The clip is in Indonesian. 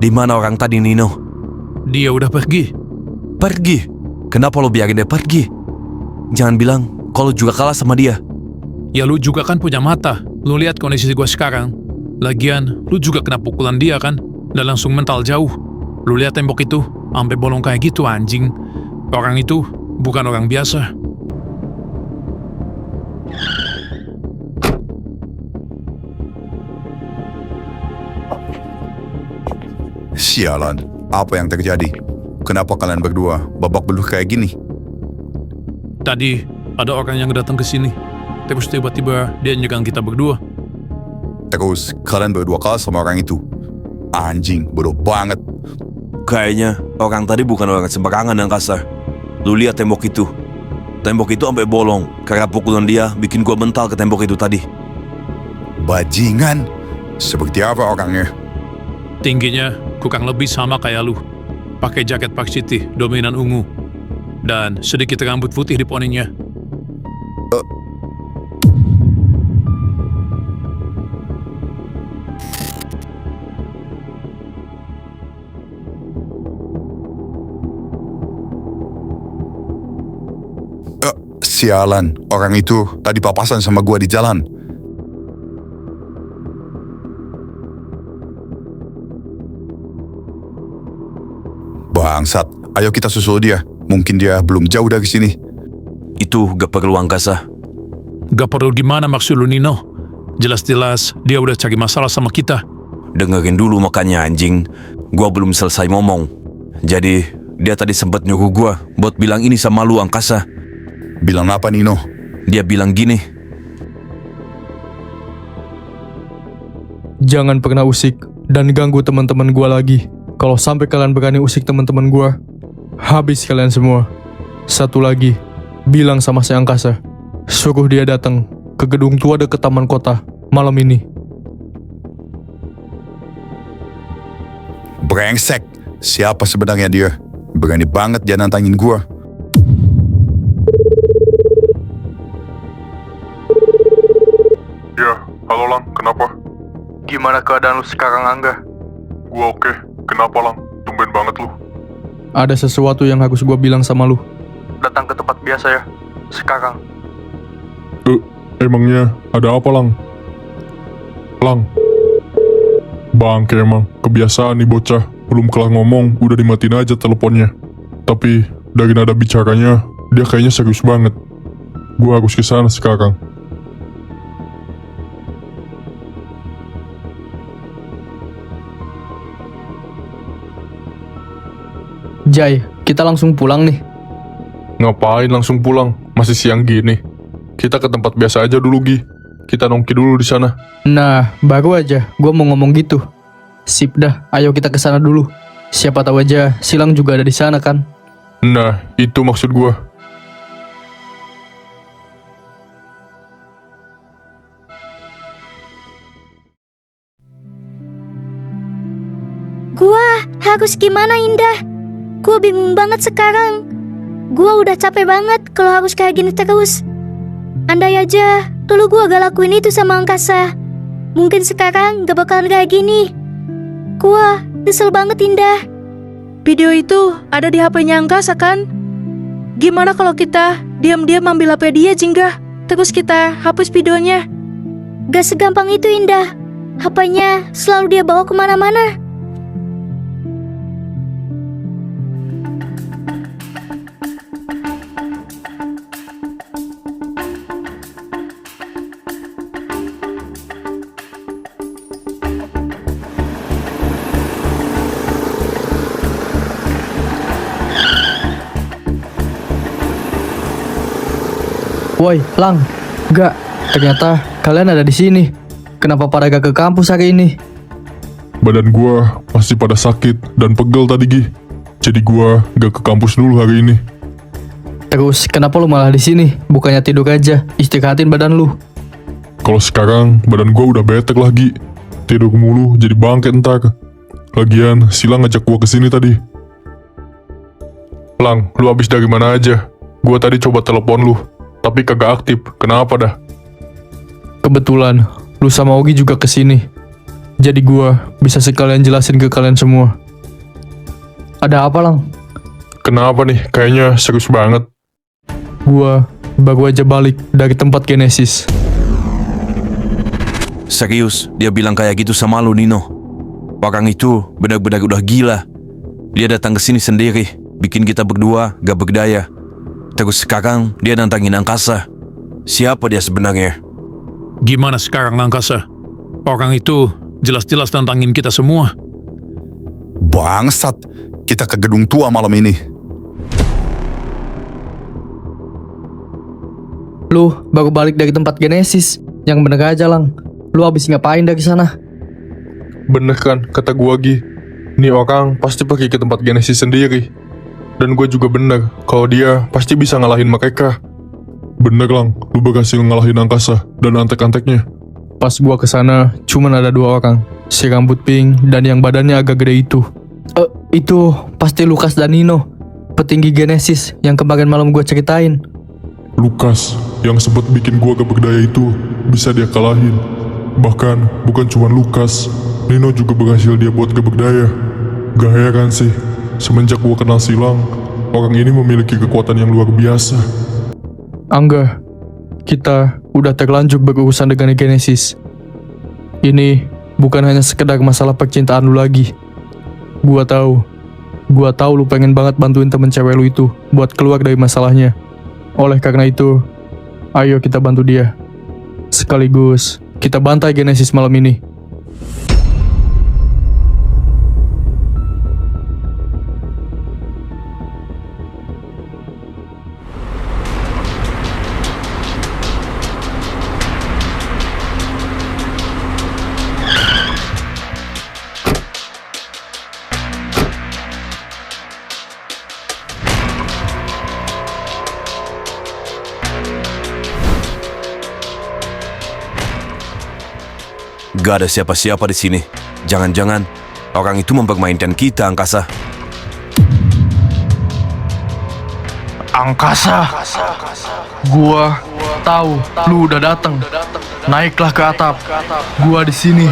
Di mana orang tadi, Nino? Dia udah pergi. Pergi? Kenapa lo biarin dia pergi? Jangan bilang kalau juga kalah sama dia. Ya lu juga kan punya mata. Lu lihat kondisi gua sekarang. Lagian, lu juga kena pukulan dia kan? Dan langsung mental jauh. Lu lihat tembok itu, sampai bolong kayak gitu anjing. Orang itu bukan orang biasa. Sialan, apa yang terjadi? Kenapa kalian berdua babak belur kayak gini? Tadi ada orang yang datang ke sini. Terus tiba-tiba dia nyerang kita berdua. Terus kalian berdua kalah sama orang itu. Anjing, bodoh banget. Kayaknya orang tadi bukan orang sembarangan yang kasar. Lu lihat tembok itu. Tembok itu sampai bolong karena pukulan dia bikin gua mental ke tembok itu tadi. Bajingan. Seperti apa orangnya? Tingginya kurang lebih sama kayak lu. Pakai jaket Park City, dominan ungu. Dan sedikit rambut putih di poninya. Sialan, orang itu tadi papasan sama gua di jalan. Bangsat, ayo kita susul dia. Mungkin dia belum jauh dari sini. Itu gak perlu angkasa. Gak perlu gimana maksud lu, Nino? Jelas-jelas dia udah cari masalah sama kita. Dengerin dulu makanya anjing. Gua belum selesai ngomong. Jadi dia tadi sempat nyuruh gua buat bilang ini sama lu, angkasa. Bilang apa, Nino? Dia bilang gini. Jangan pernah usik dan ganggu teman-teman gua lagi. Kalau sampai kalian berani usik teman-teman gua, habis kalian semua. Satu lagi, bilang sama si angkasa, suruh dia datang ke gedung tua dekat taman kota malam ini. Brengsek. Siapa sebenarnya dia? Berani banget dia nantangin gua. Ya, halo Lang, kenapa? Gimana keadaan lu sekarang, Angga? Gua oke. Kenapa Lang? Tumben banget lu. Ada sesuatu yang harus gua bilang sama lu. Datang ke tempat biasa ya, sekarang. Emangnya ada apa Lang? Lang. Bangke emang, kebiasaan nih bocah. Belum kelar ngomong, udah dimatiin aja teleponnya. Tapi dari nada bicaranya, dia kayaknya serius banget. Gua harus kesana sekarang. Jai, kita langsung pulang nih. Ngapain langsung pulang? Masih siang gini. Kita ke tempat biasa aja dulu, Gi. Kita nongki dulu di sana. Nah, baru aja gua mau ngomong gitu. Sip dah, ayo kita ke sana dulu. Siapa tahu aja Silang juga ada di sana kan? Nah, itu maksud gua. Gua harus gimana, Indah? Gua bingung banget sekarang. Gua udah capek banget kalau harus kayak gini terus. Andai aja dulu gua gak lakuin itu sama angkasa, mungkin sekarang gak bakalan kayak gini. Gua kesel banget, Indah. Video itu ada di HP-nya angkasa kan? Gimana kalau kita diam-diam ambil HP dia, Jingga? Terus kita hapus videonya. Gak segampang itu, Indah. HP-nya selalu dia bawa kemana-mana. Woi, Lang. Gak, ternyata kalian ada di sini. Kenapa pada gak ke kampus hari ini? Badan gua masih pada sakit dan pegel tadi, Gi. Jadi gua gak ke kampus dulu hari ini. Terus kenapa lu malah di sini? Bukannya tidur aja, istirahatin badan lu. Kalau sekarang badan gua udah betek lagi. Tidur mulu jadi bangke entar. Lagian Silang ngajak gua kesini tadi. Lang, lu habis dari mana aja? Gua tadi coba telepon lu, tapi kagak aktif. Kenapa dah? Kebetulan, lu sama Ogi juga kesini. Jadi gua bisa sekalian jelasin ke kalian semua. Ada apa, Lang? Kenapa nih? Kayaknya serius banget. Gua baru aja balik dari tempat Genesis. Serius, dia bilang kayak gitu sama lu, Nino. Orang itu benar-benar udah gila. Dia datang ke sini sendiri, bikin kita berdua gak berdaya. Terus sekarang dia nantangin angkasa. Siapa dia sebenarnya? Gimana sekarang Angkasa? Orang itu jelas-jelas tantangin kita semua. Bangsat, kita ke gedung tua malam ini. Lu baru balik dari tempat Genesis. Yang bener aja, Lang. Lu habis ngapain dari sana? Bener kan, kata gua Gi. Nih orang pasti pergi ke tempat Genesis sendiri. Dan gue juga bener, kalau dia pasti bisa ngalahin mereka. Bener Lang, lu berhasil ngalahin angkasa dan antek-anteknya. Pas gua kesana, cuman ada 2 orang. Si rambut pink dan yang badannya agak gede itu. Itu pasti Lukas dan Nino, petinggi Genesis yang kemarin malam gua ceritain. Lukas, yang sempat bikin gua gak berdaya itu, bisa dia kalahin. Bahkan, bukan cuma Lukas, Nino juga berhasil dia buat gak berdaya. Gak heran sih, semenjak gua kenal Silang, orang ini memiliki kekuatan yang luar biasa. Angga, kita udah terlanjur berurusan dengan Genesis. Ini bukan hanya sekedar masalah percintaan lu lagi. Gua tahu lu pengen banget bantuin temen cewek lu itu buat keluar dari masalahnya. Oleh karena itu, ayo kita bantu dia. Sekaligus, kita bantai Genesis malam ini. Gak ada siapa-siapa di sini. Jangan-jangan orang itu mempermainkan kita, Angkasa. Angkasa, gua tahu lu udah datang. Naiklah ke atap. Gua di sini.